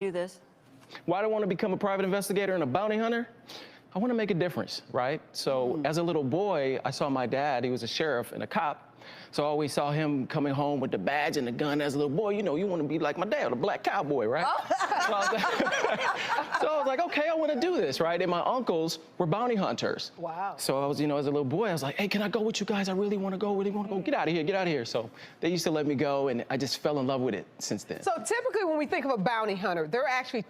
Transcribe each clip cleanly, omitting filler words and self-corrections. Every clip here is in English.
do this? Why do I want to become a private investigator and a bounty hunter? I want to make a difference, right? So as a little boy, I saw my dad. He was a sheriff and a cop. So I always saw him coming home with the badge and the gun as a little boy. You know, you want to be like my dad, a black cowboy, right? Oh. So I was like, okay, I want to do this, right? And my uncles were bounty hunters. Wow. So I was, you know, as a little boy, I was like, hey, can I go with you guys? I really want to go. Get out of here, get out of here. So they used to let me go, and I just fell in love with it since then. So typically when we think of a bounty hunter, they're actually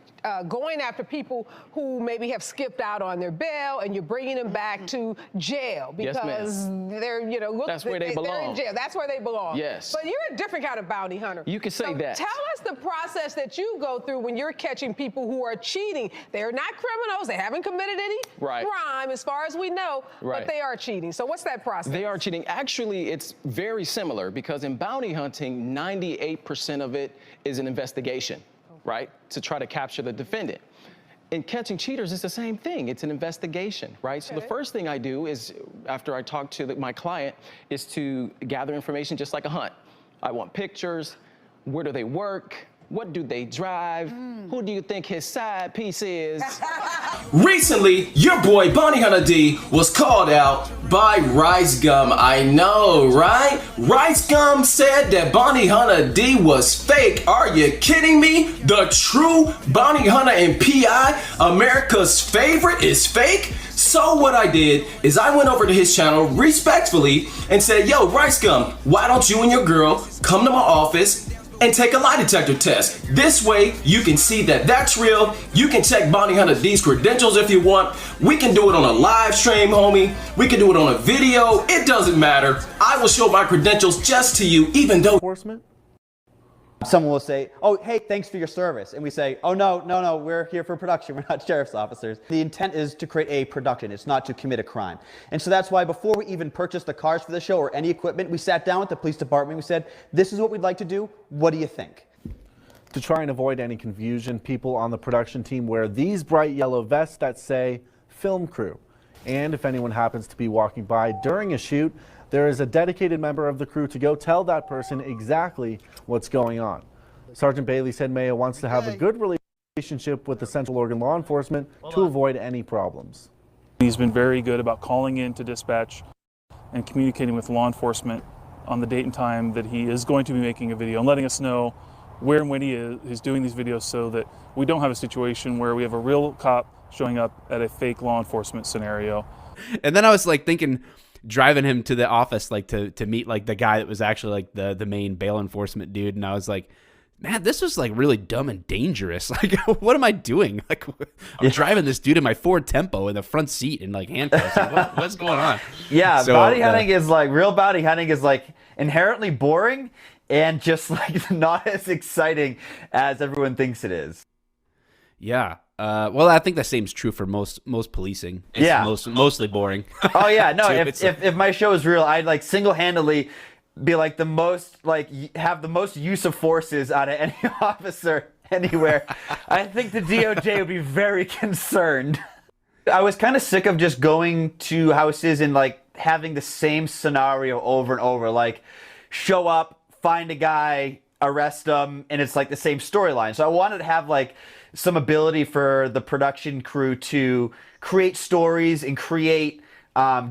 going after people who maybe have skipped out on their bail, and you're bringing them back to jail because they're, you know, look, that's where they belong. They're in jail. That's where they belong. Yes. But you're a different kind of bounty hunter. You can say that. Tell us the process that you go through when you're catching people who are cheating. They're not criminals. They haven't committed any crime, as far as we know, but they are cheating. So what's that process? They are cheating. Actually, it's very similar because in bounty hunting, 98% of it is an investigation, right, to try to capture the defendant. In catching cheaters, it's the same thing. It's an investigation, right? So the first thing I do is, after I talk to my client, is to gather information just like a hunt. I want pictures. Where do they work? What do they drive? Who do you think his side piece is? Recently, your boy Bounty Hunter D was called out by Rice Gum. I know, right? Rice Gum said that Bounty Hunter D was fake. Are you kidding me? The true Bounty Hunter and PI, America's favorite, is fake? So what I did is I went over to his channel respectfully and said, yo, Rice Gum, why don't you and your girl come to my office and take a lie detector test? This way you can see that that's real. You can check Bounty Hunter D's credentials if you want. We can do it on a live stream, homie. We can do it on a video. It doesn't matter. I will show my credentials just to you, even though enforcement. Someone will say, oh, hey, thanks for your service. And we say, oh, no, we're here for production. We're not sheriff's officers. The intent is to create a production. It's not to commit a crime. And so that's why before we even purchased the cars for the show or any equipment, we sat down with the police department. We said, this is what we'd like to do. What do you think? To try and avoid any confusion, people on the production team wear these bright yellow vests that say film crew. And if anyone happens to be walking by during a shoot, there is a dedicated member of the crew to go tell that person exactly what's going on. Sergeant Bailey said Mayo wants to have a good relationship with the Central Oregon law enforcement to avoid any problems. He's been very good about calling in to dispatch and communicating with law enforcement on the date and time that he is going to be making a video and letting us know where and when he's doing these videos so that we don't have a situation where we have a real cop showing up at a fake law enforcement scenario. And then I was like thinking, driving him to the office, like to meet like the guy that was actually like the main bail enforcement dude. And I was like, man, this was like really dumb and dangerous. Like, what am I doing? Like, I'm driving this dude in my Ford Tempo in the front seat and like handcuffs. Like, what's going on? Yeah, so, bounty hunting is like, real bounty hunting is like inherently boring and just like not as exciting as everyone thinks it is. Yeah. Well, I think the same is true for most policing. It's mostly boring. Oh yeah, no. if my show is real, I'd like single-handedly be like the most have the most use of forces out of any officer anywhere. I think the DOJ would be very concerned. I was kind of sick of just going to houses and like having the same scenario over and over. Like, show up, find a guy, arrest them, and it's like the same storyline. So I wanted to have like some ability for the production crew to create stories and create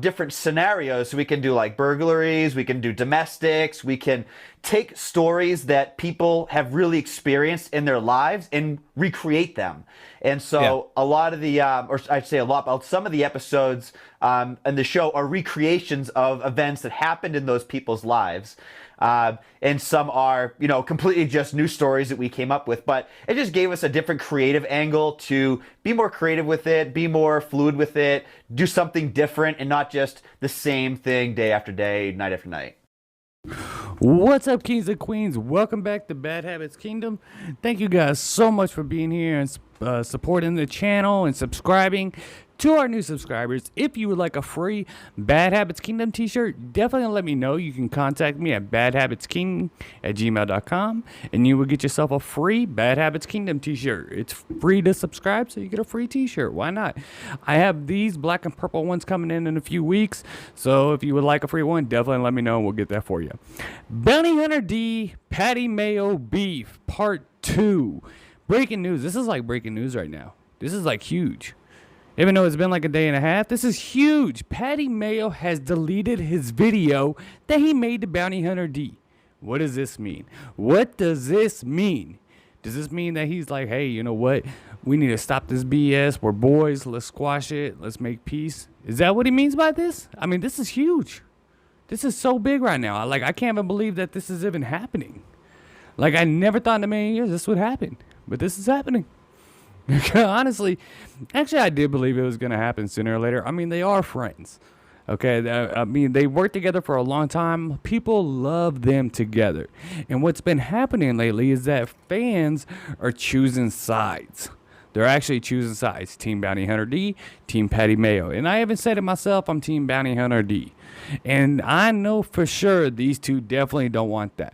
different scenarios. So we can do like burglaries, we can do domestics, we can take stories that people have really experienced in their lives and recreate them. And so a lot of the, or I'd say a lot, but some of the episodes in the show are recreations of events that happened in those people's lives. And some are, you know, completely just new stories that we came up with. But it just gave us a different creative angle to be more creative with it, be more fluid with it, do something different and not just the same thing day after day, night after night. What's up, kings and queens? Welcome back to Bad Habits Kingdom. Thank you guys so much for being here and supporting the channel and subscribing. To our new subscribers, if you would like a free Bad Habits Kingdom t-shirt, definitely let me know. You can contact me at badhabitskingdom@gmail.com and you will get yourself a free Bad Habits Kingdom t-shirt. It's free to subscribe, so you get a free t-shirt. Why not? I have these black and purple ones coming in a few weeks, so if you would like a free one, definitely let me know and we'll get that for you. Bounty Hunter D, Patty Mayo Beef, Part 2. Breaking news. This is like breaking news right now. This is like huge. Even though it's been like a day and a half, this is huge. Patty Mayo has deleted his video that he made to Bounty Hunter D. What does this mean? What does this mean? Does this mean that he's like, hey, you know what? We need to stop this BS. We're boys. Let's squash it. Let's make peace. Is that what he means by this? I mean, this is huge. This is so big right now. I can't even believe that this is even happening. Like, I never thought in a million years this would happen. But this is happening. Honestly, actually, I did believe it was going to happen sooner or later. I mean, they are friends. Okay, I mean, they worked together for a long time. People love them together. And what's been happening lately is that fans are choosing sides. They're actually choosing sides. Team Bounty Hunter D, Team Patty Mayo. And I haven't said it myself, I'm Team Bounty Hunter D. And I know for sure these two definitely don't want that.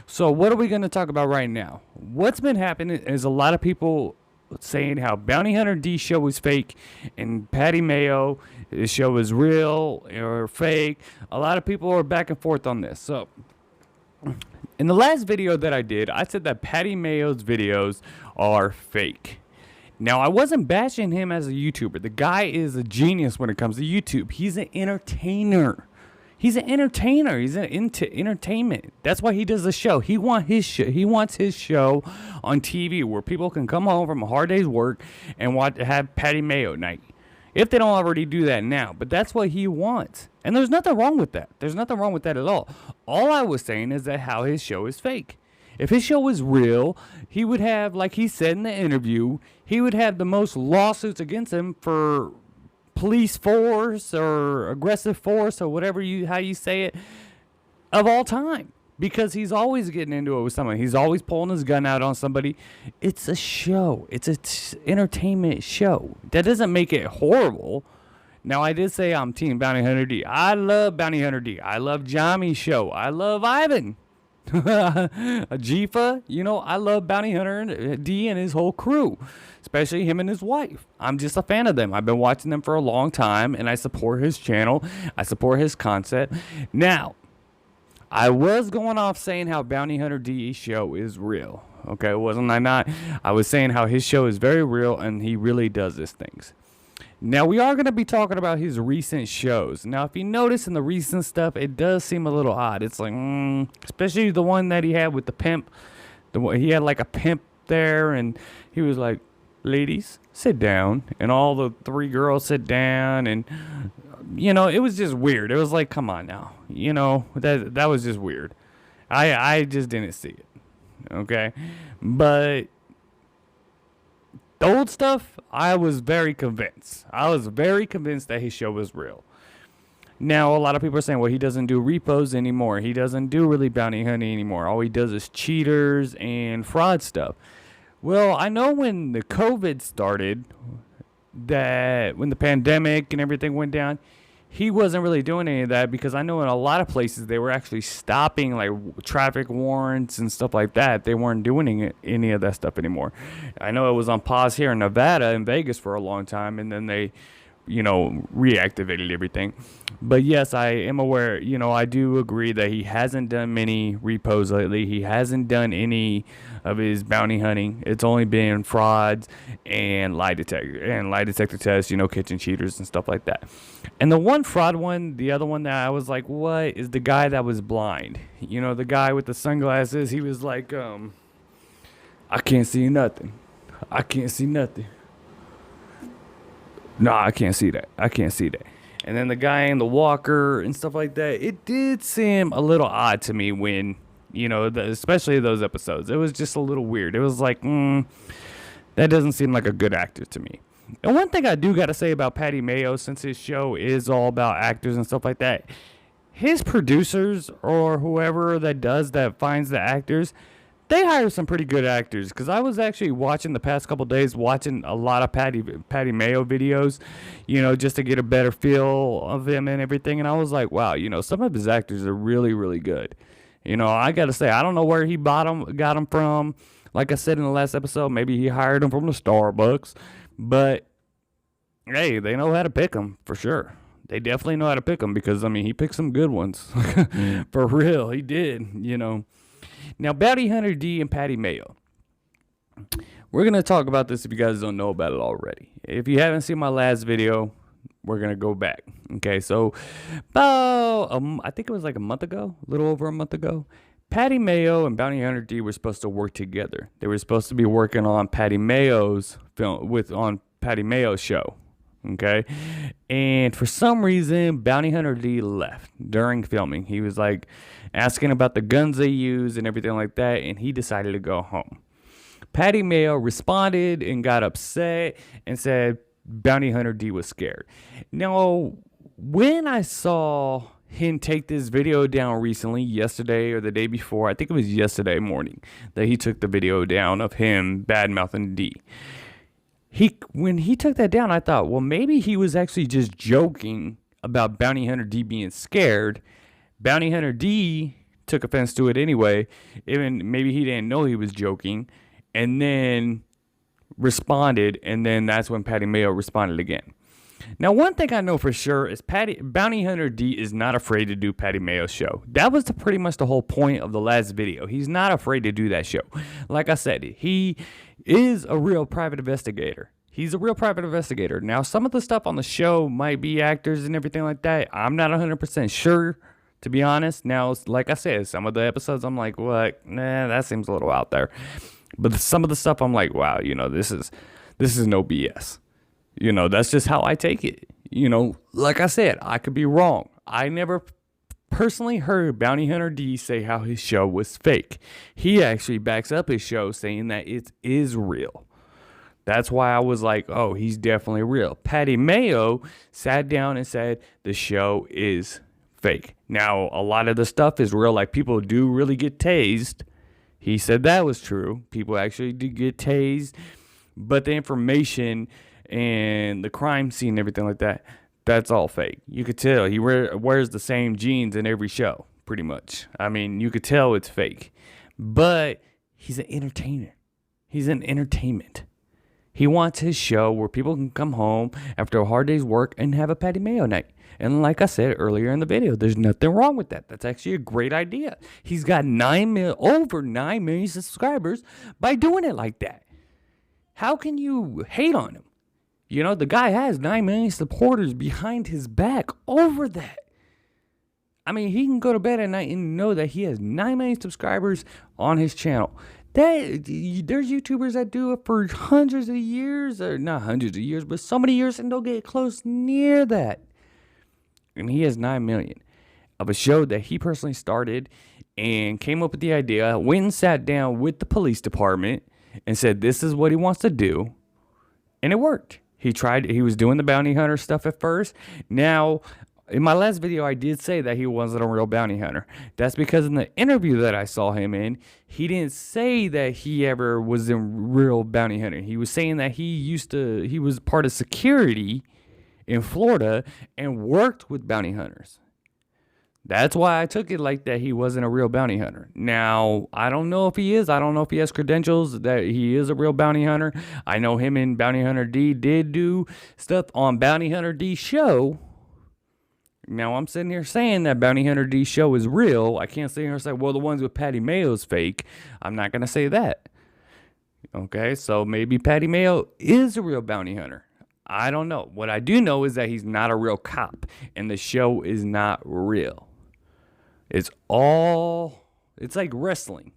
So what are we going to talk about right now? What's been happening is a lot of people saying how Bounty Hunter D show is fake and Patty Mayo his show is real or fake. A lot of people are back and forth on this. So in the last video that I did, I said that Patty Mayo's videos are fake. Now, I wasn't bashing him as a YouTuber. The guy is a genius when it comes to YouTube. He's an entertainer. He's an entertainer. He's into entertainment. That's why he does the show. He wants his show on TV where people can come home from a hard day's work and have Patty Mayo night. If they don't already do that now. But that's what he wants. And there's nothing wrong with that. There's nothing wrong with that at all. All I was saying is that how his show is fake. If his show was real, he would have, like he said in the interview, he would have the most lawsuits against him for police force or aggressive force or whatever how you say it of all time, because he's always getting into it with someone. He's always pulling his gun out on somebody. It's a show. It's an entertainment show. That doesn't make it horrible. Now, I did say I'm Team Bounty Hunter D. I love Bounty Hunter D. I love Jami's show. I love Ivan. Jifa, I love Bounty Hunter D and his whole crew, especially him and his wife. I'm just a fan of them. I've been watching them for a long time, and I support his channel. I support his concept. Now, I was going off saying how Bounty Hunter D's show is real. Okay, wasn't I not? I was saying how his show is very real, and he really does these things. Now, we are going to be talking about his recent shows. Now, if you notice in the recent stuff, it does seem a little odd. It's like, especially the one that he had with the pimp. He had like a pimp there, and he was like, ladies, sit down. And all the three girls sit down, and, it was just weird. It was like, come on now. That was just weird. I just didn't see it. Okay? But the old stuff, I was very convinced. I was very convinced that his show was real. Now, a lot of people are saying, well, he doesn't do repos anymore. He doesn't do really bounty hunting anymore. All he does is cheaters and fraud stuff. Well, I know when the COVID started, that when the pandemic and everything went down, he wasn't really doing any of that, because I know in a lot of places they were actually stopping like traffic warrants and stuff like that. They weren't doing any of that stuff anymore. I know it was on pause here in Nevada and Vegas for a long time, and then they, reactivated everything. But yes, I am aware, I do agree that he hasn't done many repos lately. He hasn't done any of his bounty hunting. It's only been frauds and lie detector tests, catching cheaters and stuff like that. And the one fraud one, the other one that I was like, what, is the guy that was blind? The guy with the sunglasses. He was like, I can't see nothing. I can't see nothing. No, I can't see that. I can't see that. And then the guy in the walker and stuff like that, it did seem a little odd to me when, especially those episodes. It was just a little weird. It was like, that doesn't seem like a good actor to me. And one thing I do got to say about Patty Mayo, since his show is all about actors and stuff like that, his producers or whoever that finds the actors, they hire some pretty good actors. Because I was actually watching the past couple days, watching a lot of Patty Mayo videos, just to get a better feel of him and everything. And I was like, wow, some of his actors are really, really good. I got to say, I don't know where he got them from. Like I said in the last episode, maybe he hired them from the Starbucks. But, hey, they know how to pick them, for sure. They definitely know how to pick them, because, he picked some good ones. For real, he did, Now, Bounty Hunter D and Patty Mayo. we're going to talk about this if you guys don't know about it already. If you haven't seen my last video, we're going to go back. Okay, so about, I think it was like a month ago, a little over a month ago, Patty Mayo and Bounty Hunter D were supposed to work together. They were supposed to be working on Patty Mayo's film, on Patty Mayo's show. Okay, and for some reason, Bounty Hunter D left during filming. He was like asking about the guns they use and everything like that, and he decided to go home. Patty Mayo responded and got upset and said Bounty Hunter D was scared. Now, when I saw him take this video down recently, yesterday or the day before, I think it was yesterday morning that he took the video down of him bad-mouthing D. When he took that down, I thought, well, maybe he was actually just joking about Bounty Hunter D being scared. Bounty Hunter D took offense to it anyway. Even maybe he didn't know he was joking, and then responded, and then that's when Patty Mayo responded again. Now, one thing I know for sure is Bounty Hunter D is not afraid to do Patty Mayo's show. That was pretty much the whole point of the last video. He's not afraid to do that show. Like I said, he is a real private investigator. He's a real private investigator. Now, some of the stuff on the show might be actors and everything like that. I'm not 100% sure, to be honest. Now, like I said, some of the episodes I'm like, what? Nah, that seems a little out there. But some of the stuff I'm like, wow, this is no BS. That's just how I take it. Like I said, I could be wrong. I never personally heard Bounty Hunter D say how his show was fake. He actually backs up his show saying that it is real. That's why I was like, oh, he's definitely real. Patty Mayo sat down and said the show is fake. Now, a lot of the stuff is real. Like, people do really get tased. He said that was true. People actually do get tased. But the information and the crime scene and everything like that, that's all fake. You could tell he wears the same jeans in every show, pretty much. I mean, you could tell it's fake. But he's an entertainer. He's an entertainment. He wants his show where people can come home after a hard day's work and have a Patty Mayo night. And like I said earlier in the video, there's nothing wrong with that. That's actually a great idea. He's got over 9 million subscribers by doing it like that. How can you hate on him? The guy has 9 million supporters behind his back over that. I mean, he can go to bed at night and know that he has 9 million subscribers on his channel. There's YouTubers that do it for hundreds of years, or not hundreds of years, but so many years, and don't get close near that. And he has 9 million of a show that he personally started and came up with the idea, went and sat down with the police department and said this is what he wants to do, and it worked. He was doing the bounty hunter stuff at first. Now, in my last video, I did say that he wasn't a real bounty hunter. That's because in the interview that I saw him in, he didn't say that he ever was a real bounty hunter. He was saying that he was part of security in Florida and worked with bounty hunters. That's why I took it like that he wasn't a real bounty hunter. Now, I don't know if he is. I don't know if he has credentials that he is a real bounty hunter. I know him and Bounty Hunter D did do stuff on Bounty Hunter D's show. Now, I'm sitting here saying that Bounty Hunter D's show is real. I can't sit here and say, well, the ones with Patty Mayo is fake. I'm not going to say that. Okay, so maybe Patty Mayo is a real bounty hunter. I don't know. What I do know is that he's not a real cop, and the show is not real. It's like wrestling.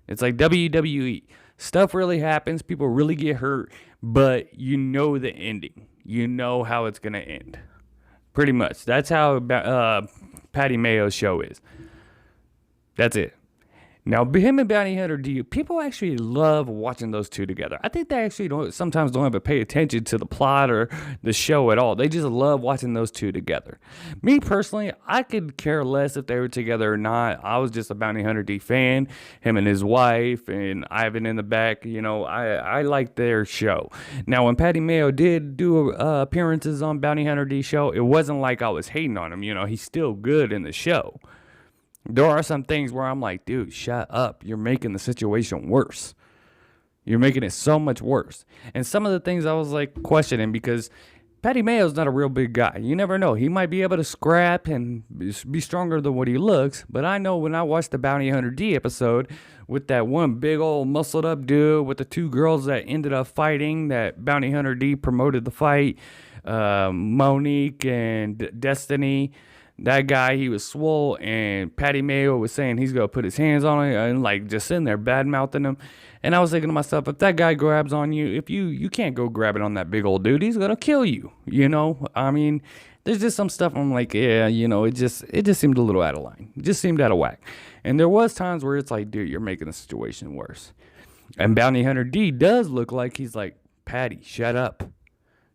It's like WWE. Stuff really happens. People really get hurt, but you know the ending. You know how it's going to end. Pretty much. That's how Patty Mayo's show is. That's it. Now, him and Bounty Hunter D, people actually love watching those two together. I think they actually sometimes don't ever pay attention to the plot or the show at all. They just love watching those two together. Me personally, I could care less if they were together or not. I was just a Bounty Hunter D fan. Him and his wife and Ivan in the back, I like their show. Now, when Patty Mayo did do appearances on Bounty Hunter D show, it wasn't like I was hating on him. He's still good in the show. There are some things where I'm like, dude, shut up. You're making the situation worse. You're making it so much worse. And some of the things I was like questioning because Patty Mayo's not a real big guy. You never know. He might be able to scrap and be stronger than what he looks. But I know when I watched the Bounty Hunter D episode with that one big old muscled up dude with the two girls that ended up fighting, that Bounty Hunter D promoted the fight, Monique and Destiny. That guy, he was swole, and Patty Mayo was saying he's going to put his hands on it and, like, just sitting there bad-mouthing him. And I was thinking to myself, if that guy grabs on you, if you can't go grab it on that big old dude, he's going to kill you, you know? I mean, there's just some stuff I'm like, yeah, you know, it just seemed a little out of line. It just seemed out of whack. And there was times where it's like, dude, you're making the situation worse. And Bounty Hunter D does look like he's like, Patty, shut up.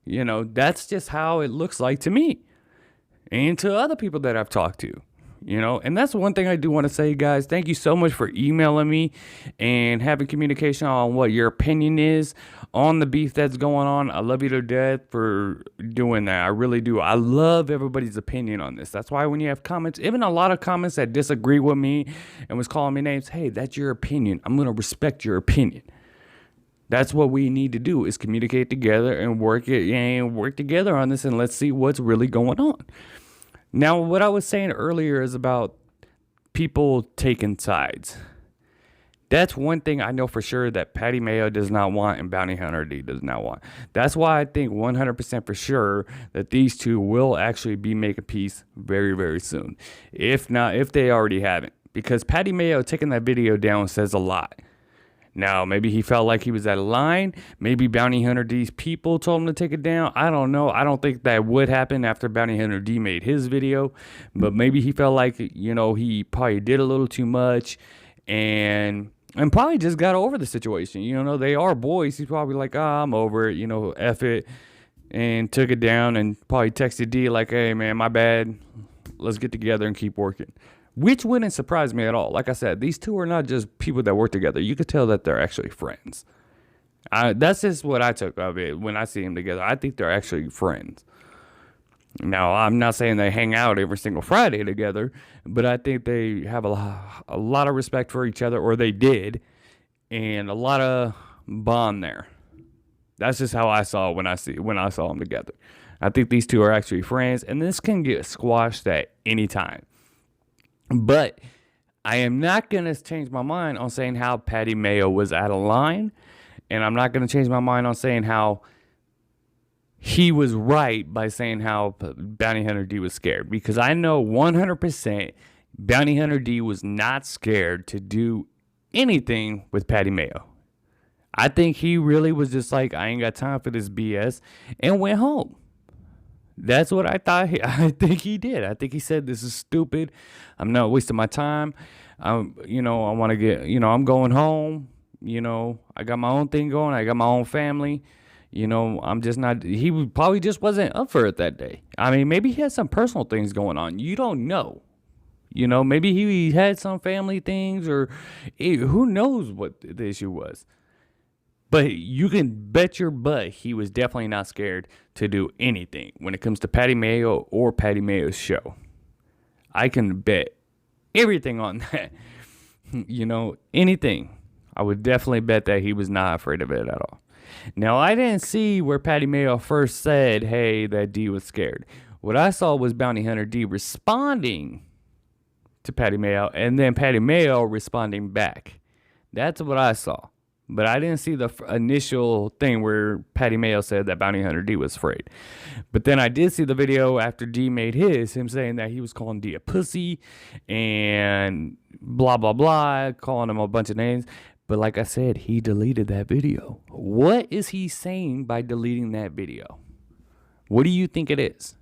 You know, that's just how it looks like to me. And to other people that I've talked to, you know. And that's one thing I do want to say, guys. Thank you so much for emailing me and having communication on what your opinion is on the beef that's going on. I love you to death for doing that. I really do. I love everybody's opinion on this. That's why when you have comments, even a lot of comments that disagree with me and was calling me names, hey, that's your opinion. I'm going to respect your opinion. That's what we need to do, is communicate together and work together on this, and let's see what's really going on. Now, what I was saying earlier is about people taking sides. That's one thing I know for sure that Patty Mayo does not want and Bounty Hunter D does not want. That's why I think 100% for sure that these two will actually be making peace very, very soon. If not, if they already haven't. Because Patty Mayo taking that video down says a lot. Now, maybe he felt like he was out of line. Maybe Bounty Hunter D's people told him to take it down. I don't know. I don't think that would happen after Bounty Hunter D made his video. But maybe he felt like, you know, he probably did a little too much and probably just got over the situation. You know, they are boys. He's probably like, I'm over it, you know, F it. And took it down and probably texted D like, hey, man, my bad. Let's get together and keep working. Which wouldn't surprise me at all. Like I said, these two are not just people that work together. You could tell that they're actually friends. That's just what I took of it when I see them together. I think they're actually friends. Now, I'm not saying they hang out every single Friday together, but I think they have a lot of respect for each other, or they did, and a lot of bond there. That's just how I saw it when I saw them together. I think these two are actually friends, and this can get squashed at any time. But I am not going to change my mind on saying how Patty Mayo was out of line. And I'm not going to change my mind on saying how he was right by saying how Bounty Hunter D was scared. Because I know 100% Bounty Hunter D was not scared to do anything with Patty Mayo. I think he really was just like, I ain't got time for this BS, and went home. That's what I thought. I think he did. I think he said, this is stupid. I'm not wasting my time. I want to get, I'm going home. I got my own thing going. I got my own family. I'm just not, he probably just wasn't up for it that day. I mean, maybe he had some personal things going on. You don't know. Maybe he had some family things, or who knows what the issue was. But you can bet your butt he was definitely not scared to do anything when it comes to Patty Mayo or Patty Mayo's show. I can bet everything on that. Anything. I would definitely bet that he was not afraid of it at all. Now, I didn't see where Patty Mayo first said, hey, that D was scared. What I saw was Bounty Hunter D responding to Patty Mayo, and then Patty Mayo responding back. That's what I saw. But I didn't see the initial thing where Patty Mayo said that Bounty Hunter D was afraid. But then I did see the video after D made him saying that he was calling D a pussy and blah, blah, blah, calling him a bunch of names. But like I said, he deleted that video. What is he saying by deleting that video? What do you think it is?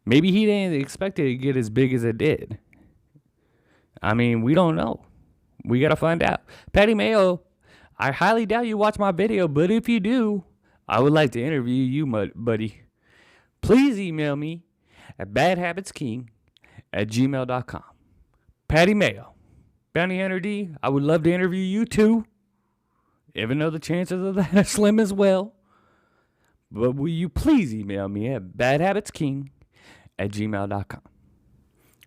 Maybe he didn't expect it to get as big as it did. I mean, we don't know. We got to find out. Patty Mayo, I highly doubt you watch my video, but if you do, I would like to interview you, buddy. Please email me at badhabitsking@gmail.com. Patty Mayo, Bounty Hunter D, I would love to interview you too, even though the chances of that are slim as well. But will you please email me at badhabitsking@gmail.com.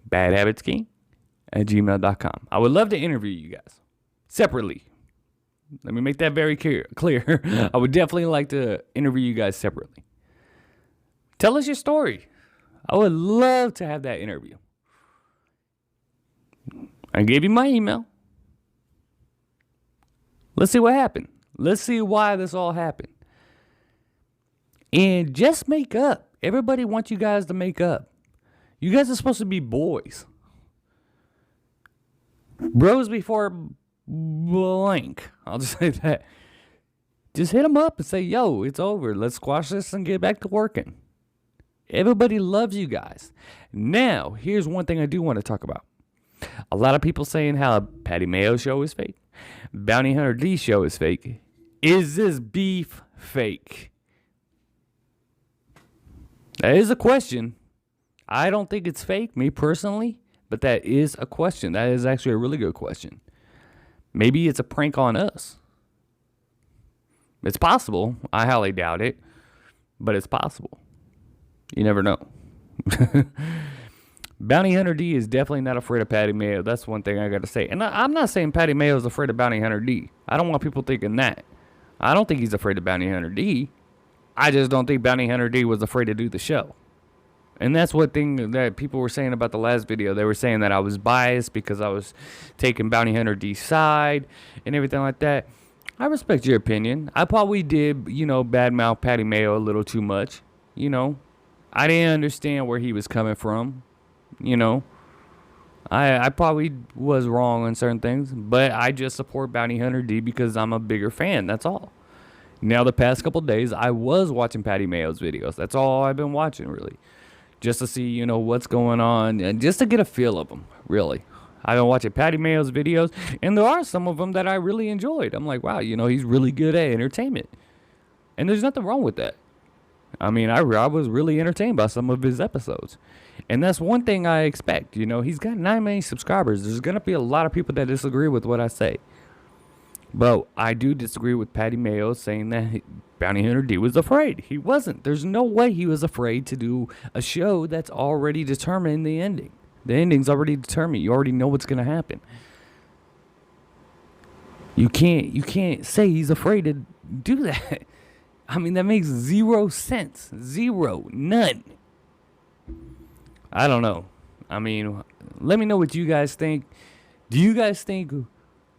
badhabitsking@gmail.com. I would love to interview you guys separately. Let me make that very clear. I would definitely like to interview you guys separately. Tell us your story. I would love to have that interview. I gave you my email. Let's see what happened. Let's see why this all happened. And just make up. Everybody wants you guys to make up. You guys are supposed to be boys. Bros before blank. I'll just say that. Just hit them up and say, yo, it's over. Let's squash this and get back to working. Everybody loves you guys. Now, here's one thing I do want to talk about. A lot of people saying how Patty Mayo's show is fake. Bounty Hunter D's show is fake. Is this beef fake? That is a question. I don't think it's fake, me personally, but that is a question. That is actually a really good question. Maybe it's a prank on us. It's possible. I highly doubt it, but it's possible. You never know. Bounty Hunter D is definitely not afraid of Patty Mayo. That's one thing I got to say. And I'm not saying Patty Mayo is afraid of Bounty Hunter D. I don't want people thinking that. I don't think he's afraid of Bounty Hunter D. I just don't think Bounty Hunter D was afraid to do the show. And that's one thing that people were saying about the last video. They were saying that I was biased because I was taking Bounty Hunter D's side and everything like that. I respect your opinion. I probably did, badmouth Patty Mayo a little too much. I didn't understand where he was coming from. I probably was wrong on certain things, but I just support Bounty Hunter D because I'm a bigger fan. That's all. Now, the past couple days, I was watching Patty Mayo's videos. That's all I've been watching, really. Just to see, what's going on and just to get a feel of them, really. I've been watching Patty Mayo's videos, and there are some of them that I really enjoyed. I'm like, wow, he's really good at entertainment. And there's nothing wrong with that. I mean, I was really entertained by some of his episodes. And that's one thing I expect. He's got 9 million subscribers. There's going to be a lot of people that disagree with what I say. But I do disagree with Patty Mayo saying that Bounty Hunter D was afraid. He wasn't. There's no way he was afraid to do a show that's already determined the ending. The ending's already determined. You already know what's going to happen. You can't say he's afraid to do that. I mean, that makes 0 sense. Zero. None. I don't know. I mean, let me know what you guys think. Do you guys think,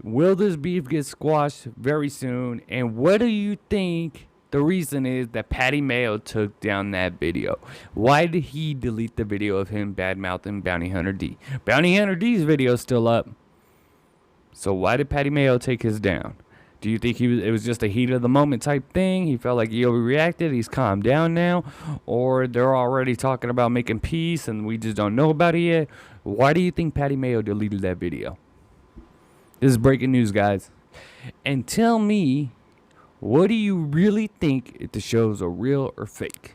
will this beef get squashed very soon? And what do you think the reason is that Patty Mayo took down that video? Why did he delete the video of him badmouthing Bounty Hunter D? Bounty Hunter D's video is still up. So why did Patty Mayo take his down? Do you think it was just a heat of the moment type thing? He felt like he overreacted. He's calmed down now. Or they're already talking about making peace and we just don't know about it yet? Why do you think Patty Mayo deleted that video? This is breaking news, guys. And tell me, what do you really think if the shows are real or fake?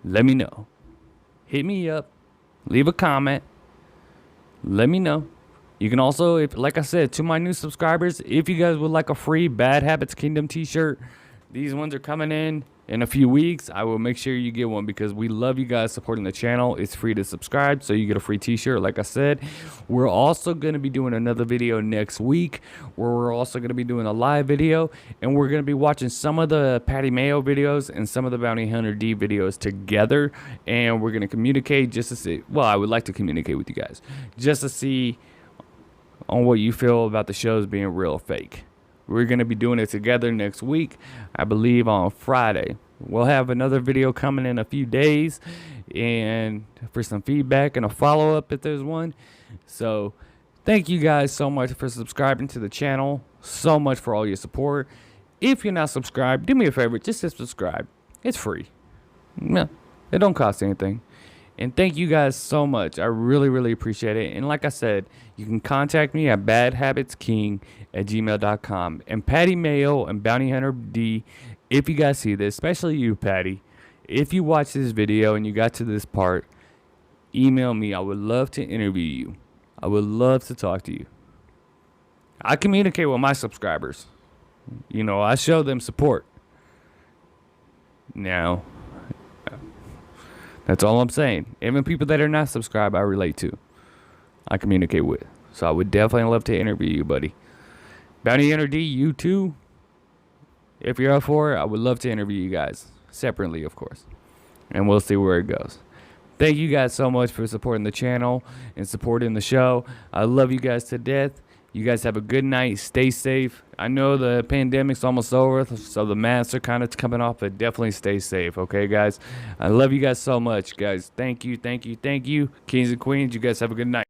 Let me know. Hit me up. Leave a comment. Let me know. You can also, like I said, to my new subscribers, if you guys would like a free Bad Habits Kingdom t-shirt, these ones are coming in a few weeks. I will make sure you get one because we love you guys supporting the channel. It's free to subscribe, so you get a free t-shirt, like I said. We're also going to be doing another video next week where we're also going to be doing a live video, and we're going to be watching some of the Patty Mayo videos and some of the Bounty Hunter D videos together, and we're going to communicate just to see, well, I would like to communicate with you guys just to see on what you feel about the shows being real or fake. We're going to be doing it together next week, I believe on Friday. We'll have another video coming in a few days and for some feedback and a follow-up if there's one. So thank you guys so much for subscribing to the channel. So much for all your support. If you're not subscribed, do me a favor, just hit subscribe. It's free. Yeah, it don't cost anything. And thank you guys so much. I really, really appreciate it. And like I said, you can contact me at badhabitsking@gmail.com. And Patty Mayo and Bounty Hunter D, if you guys see this, especially you, Patty, if you watch this video and you got to this part, email me. I would love to interview you. I would love to talk to you. I communicate with my subscribers. I show them support. Now, that's all I'm saying. Even people that are not subscribed, I relate to. I communicate with. So I would definitely love to interview you, buddy. Bounty Hunter D, you too. If you're up for it, I would love to interview you guys. Separately, of course. and we'll see where it goes. Thank you guys so much for supporting the channel and supporting the show. I love you guys to death. You guys have a good night. Stay safe. I know the pandemic's almost over, so the masks are kind of coming off, but definitely stay safe, okay, guys? I love you guys so much, guys. Thank you, thank you, thank you. Kings and queens, you guys have a good night.